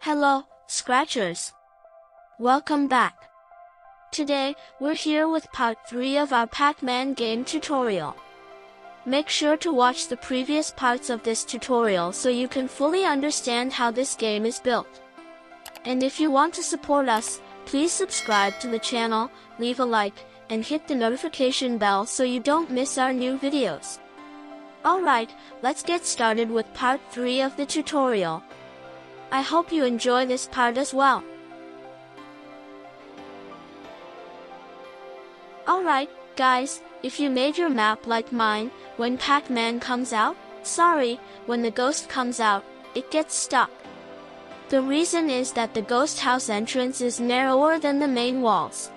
Hello, Scratchers. Welcome back. Today, we're here with part 3 of our Pac-Man game tutorial. Make sure to watch the previous parts of this tutorial so you can fully understand how this game is built. And if you want to support us, please subscribe to the channel, leave a like, and hit the notification bell so you don't miss our new videos. Alright, let's get started with part 3 of the tutorial. I hope you enjoy this part as well. Alright, guys, if you made your map like mine, when Pac-Man comes out, when the ghost comes out, it gets stuck. The reason is that the ghost house entrance is narrower than the main walls.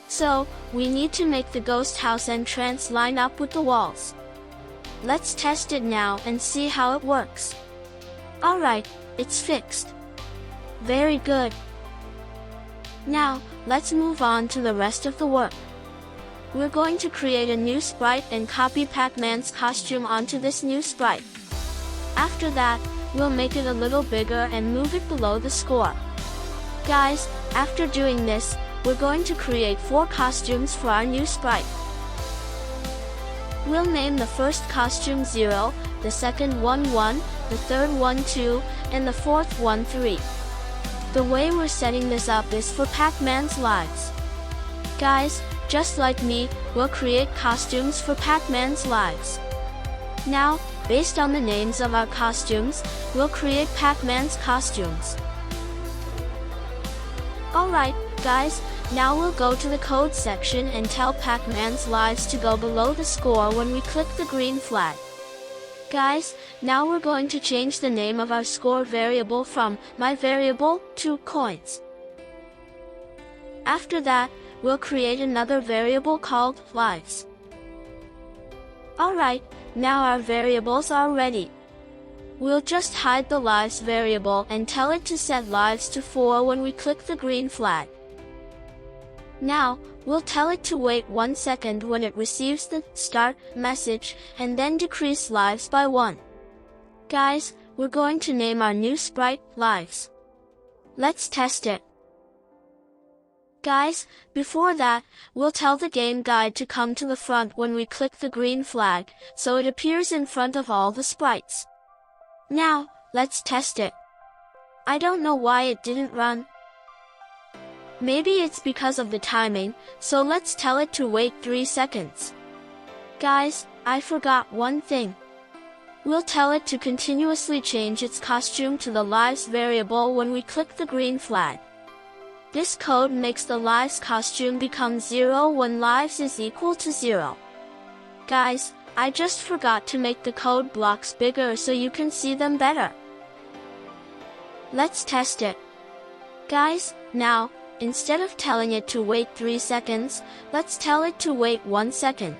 So, we need to make the ghost house entrance line up with the walls. Let's test it now and see how it works. Alright, it's fixed. Very good. Now, let's move on to the rest of the work. We're going to create a new sprite and copy Pac-Man's costume onto this new sprite. After that, we'll make it a little bigger and move it below the score. Guys, after doing this, we're going to create 4 costumes for our new sprite. We'll name the first costume 0, the second one 1, the third one 2, and the fourth one 3. The way we're setting this up is for Pac-Man's lives. Guys, just like me, we'll create costumes for Pac-Man's lives. Now, based on the names of our costumes, we'll create Pac-Man's costumes. Alright, guys, now we'll go to the code section and tell Pac-Man's lives to go below the score when we click the green flag. Guys, now we're going to change the name of our score variable from myVariable to coins. After that, we'll create another variable called lives. Alright, now our variables are ready. We'll just hide the lives variable and tell it to set lives to 4 when we click the green flag. Now, we'll tell it to wait 1 second when it receives the start message and then decrease lives by 1. Guys, we're going to name our new sprite lives. Let's test it. Guys, before that, we'll tell the game guide to come to the front when we click the green flag, so it appears in front of all the sprites. Now, let's test it. I don't know why it didn't run. Maybe it's because of the timing, so let's tell it to wait 3 seconds. Guys, I forgot one thing. We'll tell it to continuously change its costume to the lives variable when we click the green flag. This code makes the lives costume become 0 when lives is equal to 0. Guys, I just forgot to make the code blocks bigger so you can see them better. Let's test it. Guys, now, instead of telling it to wait 3 seconds, let's tell it to wait 1 second.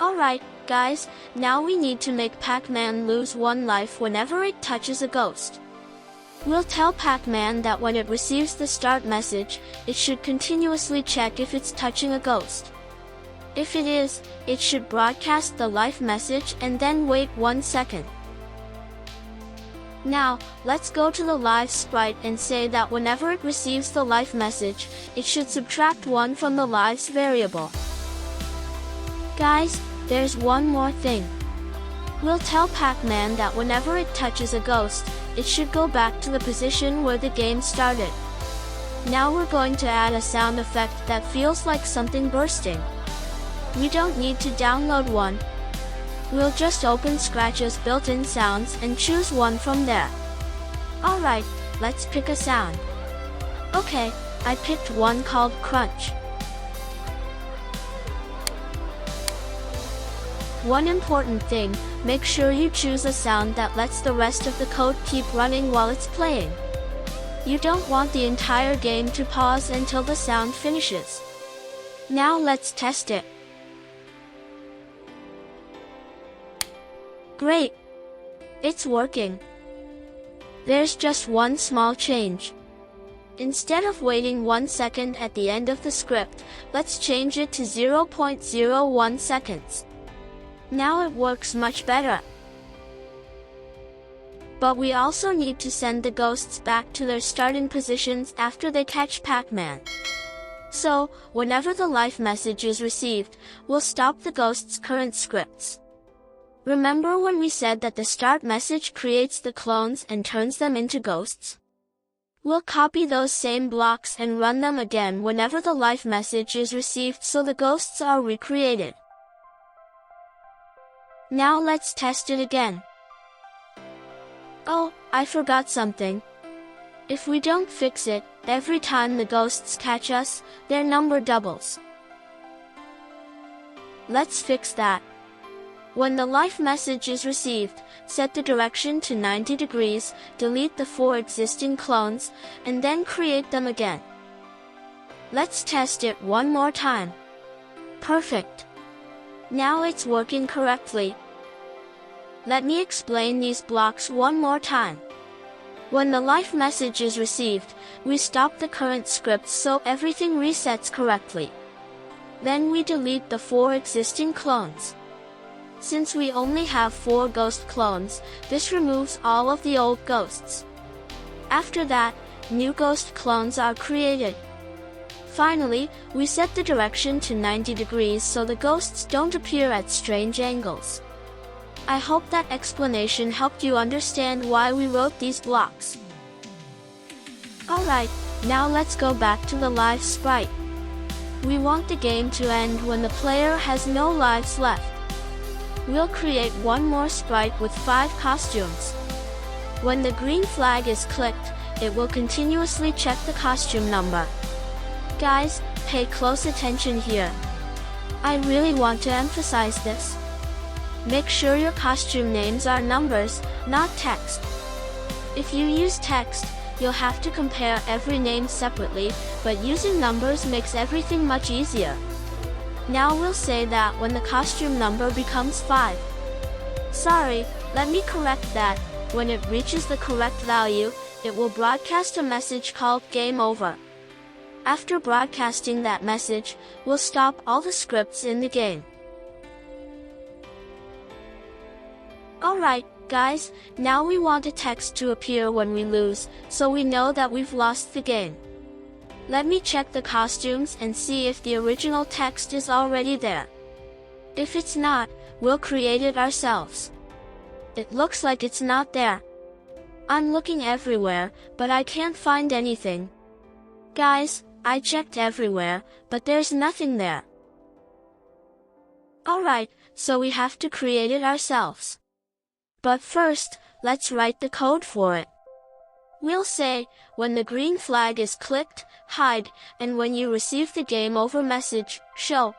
Alright, guys, now we need to make Pac-Man lose 1 life whenever it touches a ghost. We'll tell Pac-Man that when it receives the start message, it should continuously check if it's touching a ghost. If it is, it should broadcast the life message and then wait 1 second. Now, let's go to the live sprite and say that whenever it receives the life message, it should subtract 1 from the lives variable. Guys, there's one more thing. We'll tell Pac-Man that whenever it touches a ghost, it should go back to the position where the game started. Now we're going to add a sound effect that feels like something bursting. We don't need to download one. We'll just open Scratch's built-in sounds and choose one from there. Alright, let's pick a sound. Okay, I picked one called Crunch. One important thing, make sure you choose a sound that lets the rest of the code keep running while it's playing. You don't want the entire game to pause until the sound finishes. Now let's test it. Great! It's working. There's just one small change. Instead of waiting 1 second at the end of the script, let's change it to 0.01 seconds. Now it works much better. But we also need to send the ghosts back to their starting positions after they catch Pac-Man. So, whenever the life message is received, we'll stop the ghost's current scripts. Remember when we said that the start message creates the clones and turns them into ghosts? We'll copy those same blocks and run them again whenever the life message is received so the ghosts are recreated. Now let's test it again. Oh, I forgot something. If we don't fix it, every time the ghosts catch us, their number doubles. Let's fix that. When the life message is received, set the direction to 90 degrees, delete the 4 existing clones, and then create them again. Let's test it one more time. Perfect. Now it's working correctly. Let me explain these blocks one more time. When the life message is received, we stop the current script so everything resets correctly. Then we delete the 4 existing clones. Since we only have 4 ghost clones, this removes all of the old ghosts. After that, new ghost clones are created. Finally, we set the direction to 90 degrees so the ghosts don't appear at strange angles. I hope that explanation helped you understand why we wrote these blocks. Alright, now let's go back to the live sprite. We want the game to end when the player has no lives left. We'll create one more sprite with 5 costumes. When the green flag is clicked, it will continuously check the costume number. Guys, pay close attention here. I really want to emphasize this. Make sure your costume names are numbers, not text. If you use text, you'll have to compare every name separately, but using numbers makes everything much easier. Now we'll say that when the costume number becomes 5. Sorry, let me correct that. When it reaches the correct value, it will broadcast a message called Game Over. After broadcasting that message, we'll stop all the scripts in the game. Alright, guys, now we want a text to appear when we lose, so we know that we've lost the game. Let me check the costumes and see if the original text is already there. If it's not, we'll create it ourselves. It looks like it's not there. I'm looking everywhere, but I can't find anything. Guys, I checked everywhere, but there's nothing there. Alright, so we have to create it ourselves. But first, let's write the code for it. We'll say, when the green flag is clicked, hide, and when you receive the game over message, show.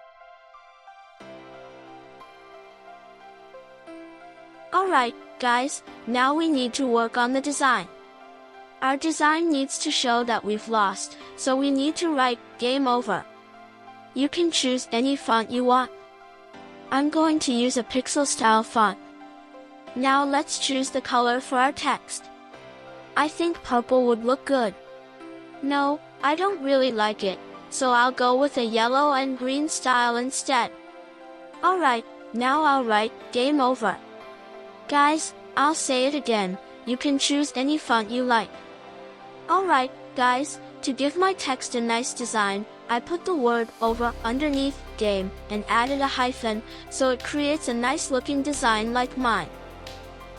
Alright, guys, now we need to work on the design. Our design needs to show that we've lost, so we need to write, game over. You can choose any font you want. I'm going to use a pixel style font. Now let's choose the color for our text. I think purple would look good. No, I don't really like it, so I'll go with a yellow and green style instead. Alright, now I'll write, game over. Guys, I'll say it again, you can choose any font you like. Alright, guys, to give my text a nice design, I put the word over underneath game and added a hyphen, so it creates a nice looking design like mine.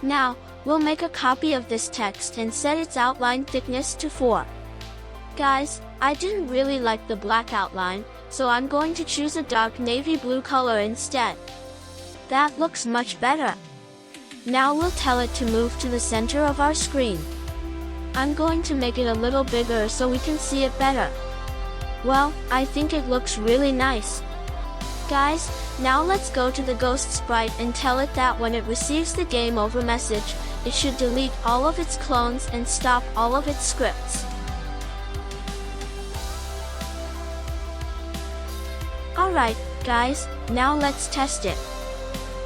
Now, we'll make a copy of this text and set its outline thickness to 4. Guys, I didn't really like the black outline, so I'm going to choose a dark navy blue color instead. That looks much better. Now we'll tell it to move to the center of our screen. I'm going to make it a little bigger so we can see it better. Well, I think it looks really nice. Guys, now let's go to the ghost sprite and tell it that when it receives the game over message, it should delete all of its clones and stop all of its scripts. Alright, guys, now let's test it.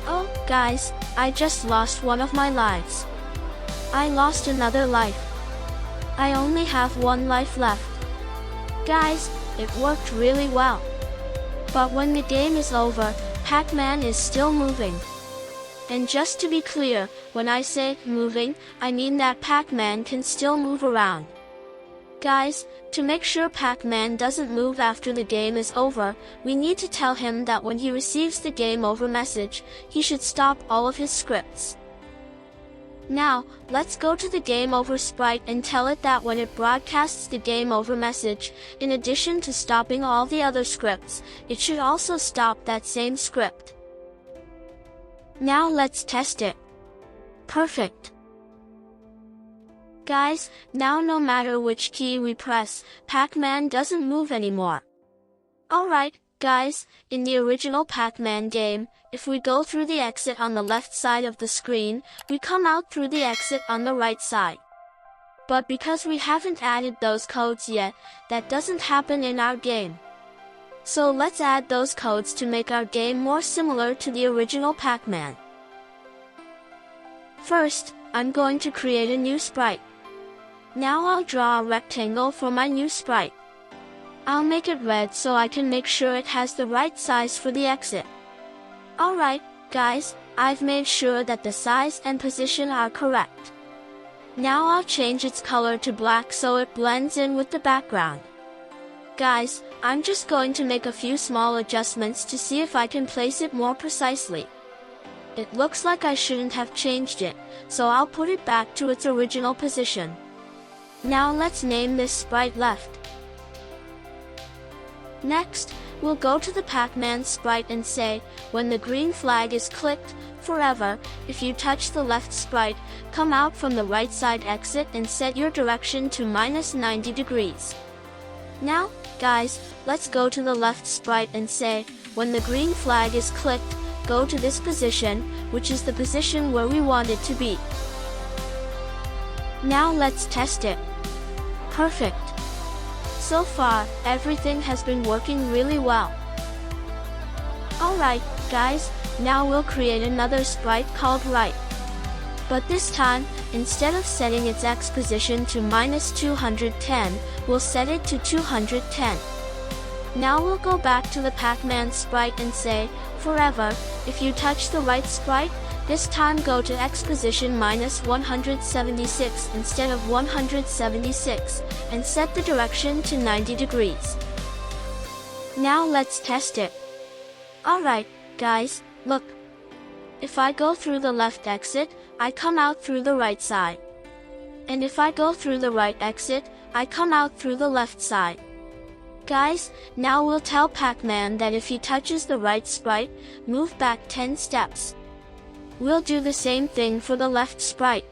Oh, guys, I just lost one of my lives. I lost another life. I only have 1 life left. Guys, it worked really well. But when the game is over, Pac-Man is still moving. And just to be clear, when I say moving, I mean that Pac-Man can still move around. Guys, to make sure Pac-Man doesn't move after the game is over, we need to tell him that when he receives the game over message, he should stop all of his scripts. Now, let's go to the game over sprite and tell it that when it broadcasts the game over message, in addition to stopping all the other scripts, it should also stop that same script. Now let's test it. Perfect. Guys, now no matter which key we press, Pac-Man doesn't move anymore. Alright, guys, in the original Pac-Man game, if we go through the exit on the left side of the screen, we come out through the exit on the right side. But because we haven't added those codes yet, that doesn't happen in our game. So let's add those codes to make our game more similar to the original Pac-Man. First, I'm going to create a new sprite. Now I'll draw a rectangle for my new sprite. I'll make it red so I can make sure it has the right size for the exit. Alright, guys, I've made sure that the size and position are correct. Now I'll change its color to black so it blends in with the background. Guys, I'm just going to make a few small adjustments to see if I can place it more precisely. It looks like I shouldn't have changed it, so I'll put it back to its original position. Now let's name this sprite left. Next, we'll go to the Pac-Man sprite and say, when the green flag is clicked, forever, if you touch the left sprite, come out from the right side exit and set your direction to -90 degrees. Now, guys, let's go to the left sprite and say, when the green flag is clicked, go to this position, which is the position where we want it to be. Now let's test it. Perfect. So far, everything has been working really well. Alright, guys, now we'll create another sprite called right. But this time, instead of setting its X position to -210, we'll set it to 210. Now we'll go back to the Pac-Man sprite and say, forever, if you touch the right sprite, this time go to X position -176 instead of 176, and set the direction to 90 degrees. Now let's test it. Alright, guys, look. If I go through the left exit, I come out through the right side. And if I go through the right exit, I come out through the left side. Guys, now we'll tell Pac-Man that if he touches the right sprite, move back 10 steps. We'll do the same thing for the left sprite.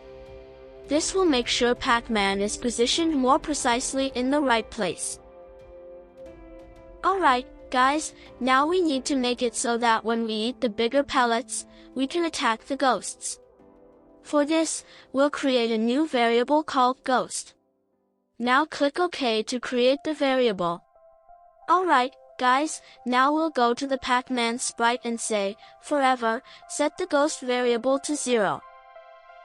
This will make sure Pac-Man is positioned more precisely in the right place. Alright, guys, now we need to make it so that when we eat the bigger pellets, we can attack the ghosts. For this, we'll create a new variable called ghost. Now click OK to create the variable. Alright, guys, now we'll go to the Pac-Man sprite and say, forever, set the ghost variable to 0.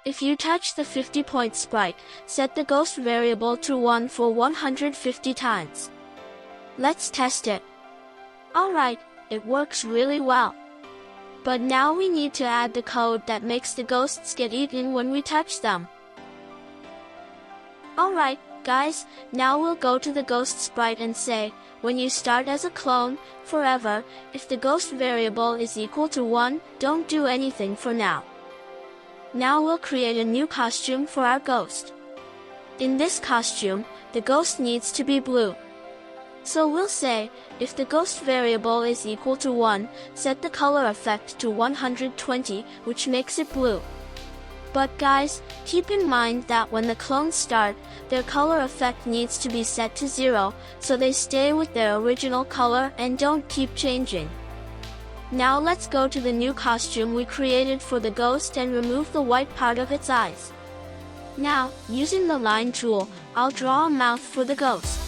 If you touch the 50-point sprite, set the ghost variable to 1 for 150 times. Let's test it. Alright, it works really well. But now we need to add the code that makes the ghosts get eaten when we touch them. Alright, guys, now we'll go to the ghost sprite and say, when you start as a clone, forever, if the ghost variable is equal to 1, don't do anything for now. Now we'll create a new costume for our ghost. In this costume, the ghost needs to be blue. So we'll say, if the ghost variable is equal to 1, set the color effect to 120, which makes it blue. But guys, keep in mind that when the clones start, their color effect needs to be set to 0, so they stay with their original color and don't keep changing. Now let's go to the new costume we created for the ghost and remove the white part of its eyes. Now, using the line tool, I'll draw a mouth for the ghost.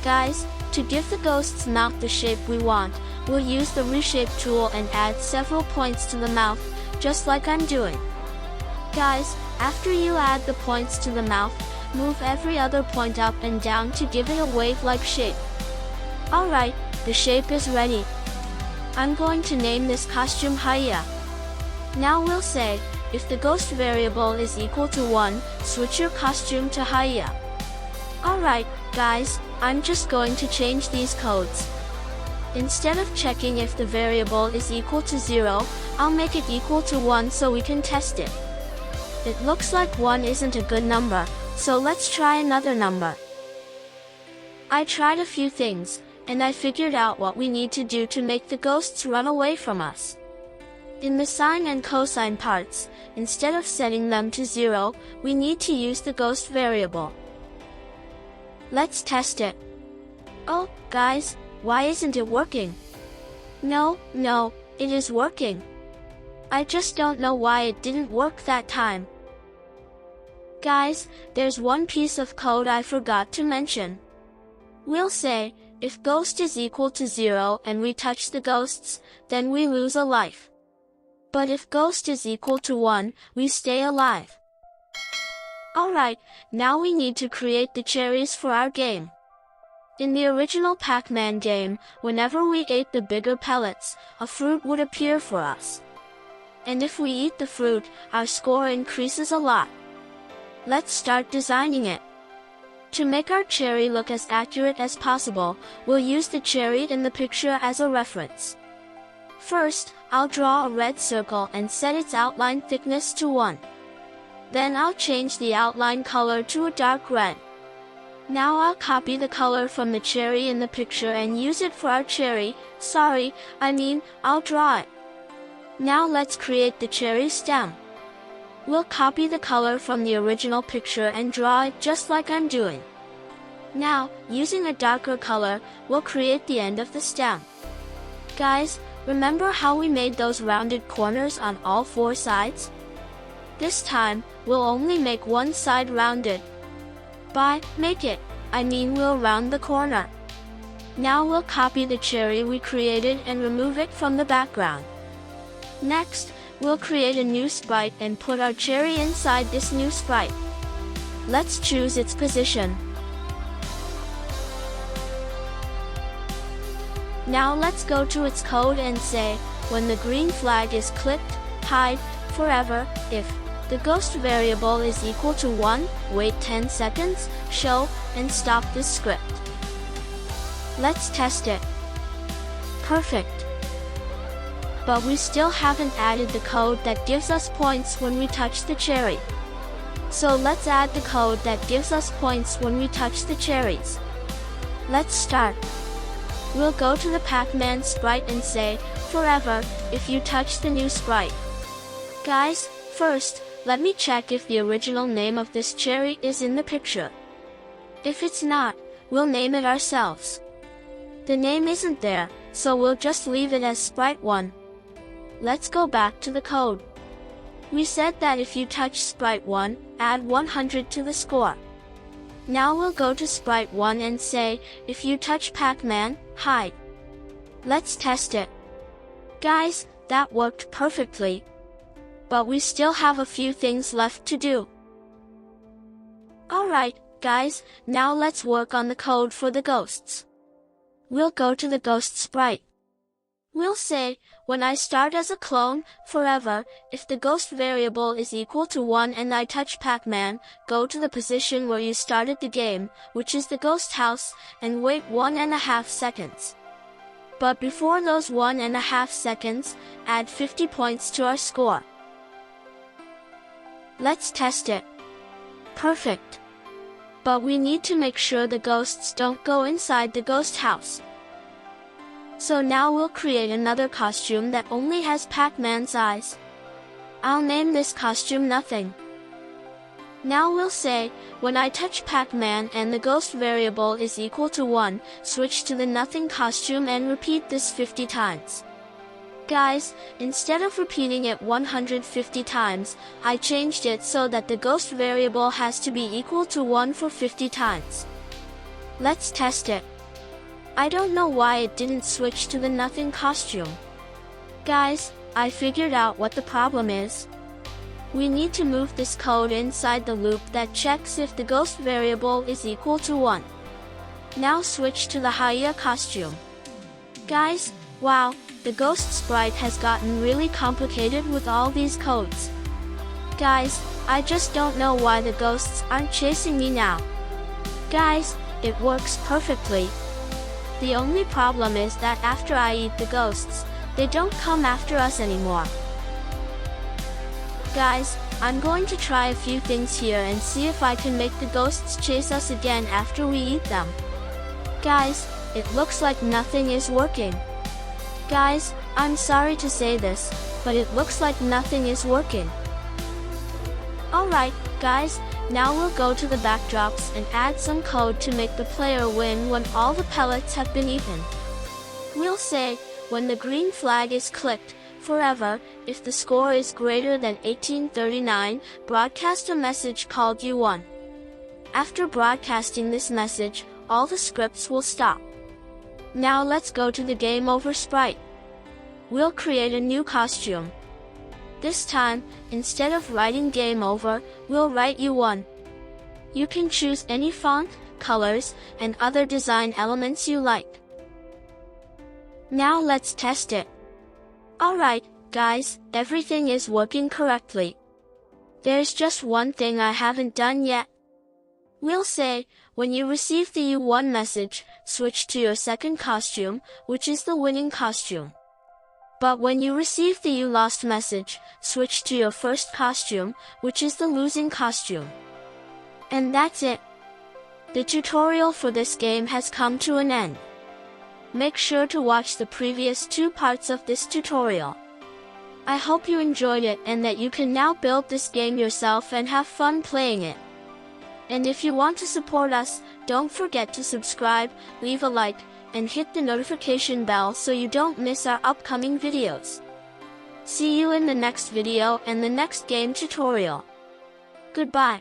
Guys, to give the ghost's mouth the shape we want, we'll use the reshape tool and add several points to the mouth, just like I'm doing. Guys, after you add the points to the mouth, move every other point up and down to give it a wave-like shape. Alright, the shape is ready. I'm going to name this costume Hiya. Now we'll say, if the ghost variable is equal to 1, switch your costume to Haya. Alright, guys, I'm just going to change these codes. Instead of checking if the variable is equal to 0, I'll make it equal to 1 so we can test it. It looks like 1 isn't a good number, so let's try another number. I tried a few things, and I figured out what we need to do to make the ghosts run away from us. In the sine and cosine parts, instead of setting them to 0, we need to use the ghost variable. Let's test it. Oh, guys, why isn't it working? No, it is working. I just don't know why it didn't work that time. Guys, there's one piece of code I forgot to mention. We'll say, if ghost is equal to 0 and we touch the ghosts, then we lose a life. But if ghost is equal to 1, we stay alive. Alright, now we need to create the cherries for our game. In the original Pac-Man game, whenever we ate the bigger pellets, a fruit would appear for us. And if we eat the fruit, our score increases a lot. Let's start designing it. To make our cherry look as accurate as possible, we'll use the cherry in the picture as a reference. First, I'll draw a red circle and set its outline thickness to 1. Then I'll change the outline color to a dark red. Now I'll copy the color from the cherry in the picture and use it for our cherry. I'll draw it. Now let's create the cherry stem. We'll copy the color from the original picture and draw it just like I'm doing. Now, using a darker color, we'll create the end of the stem. Guys, remember how we made those rounded corners on all 4 sides? This time, we'll only make one side rounded. We'll round the corner. Now we'll copy the cherry we created and remove it from the background. Next, we'll create a new sprite and put our cherry inside this new sprite. Let's choose its position. Now let's go to its code and say, when the green flag is clicked, hide forever. If the ghost variable is equal to 1, wait 10 seconds, show, and stop this script. Let's test it. Perfect. But we still haven't added the code that gives us points when we touch the cherry. So let's add the code that gives us points when we touch the cherries. Let's start. We'll go to the Pac-Man sprite and say, forever, if you touch the new sprite. Guys, first, let me check if the original name of this cherry is in the picture. If it's not, we'll name it ourselves. The name isn't there, so we'll just leave it as sprite 1. Let's go back to the code. We said that if you touch sprite 1, add 100 to the score. Now we'll go to sprite 1 and say, if you touch Pac-Man, hide. Let's test it. Guys, that worked perfectly. But we still have a few things left to do. Alright, guys, now let's work on the code for the ghosts. We'll go to the ghost sprite. We'll say, when I start as a clone, forever, if the ghost variable is equal to 1 and I touch Pac-Man, go to the position where you started the game, which is the ghost house, and wait 1.5 seconds. But before those 1.5 seconds, add 50 points to our score. Let's test it. Perfect. But we need to make sure the ghosts don't go inside the ghost house. So now we'll create another costume that only has Pac-Man's eyes. I'll name this costume Nothing. Now we'll say, when I touch Pac-Man and the ghost variable is equal to 1, switch to the Nothing costume and repeat this 50 times. Guys, instead of repeating it 150 times, I changed it so that the ghost variable has to be equal to 1 for 50 times. Let's test it. I don't know why it didn't switch to the Nothing costume. Guys, I figured out what the problem is. We need to move this code inside the loop that checks if the ghost variable is equal to 1. Now switch to the Haya costume. Guys, wow, the ghost sprite has gotten really complicated with all these codes. Guys, I just don't know why the ghosts aren't chasing me now. Guys, it works perfectly. The only problem is that after I eat the ghosts, they don't come after us anymore. Guys, I'm going to try a few things here and see if I can make the ghosts chase us again after we eat them. Guys, it looks like nothing is working. Guys, I'm sorry to say this, but it looks like nothing is working. Alright, guys, now we'll go to the backdrops and add some code to make the player win when all the pellets have been eaten. We'll say, when the green flag is clicked, forever, if the score is greater than 1839, broadcast a message called you won. After broadcasting this message, all the scripts will stop. Now let's go to the game over sprite. We'll create a new costume. This time, instead of writing game over, we'll write you won. You can choose any font, colors, and other design elements you like. Now let's test it. Alright, guys, everything is working correctly. There's just one thing I haven't done yet. We'll say, when you receive the you won message, switch to your second costume, which is the winning costume. But when you receive the you lost message, switch to your first costume, which is the losing costume. And that's it. The tutorial for this game has come to an end. Make sure to watch the previous 2 parts of this tutorial. I hope you enjoyed it and that you can now build this game yourself and have fun playing it. And if you want to support us, don't forget to subscribe, leave a like, and hit the notification bell so you don't miss our upcoming videos. See you in the next video and the next game tutorial. Goodbye.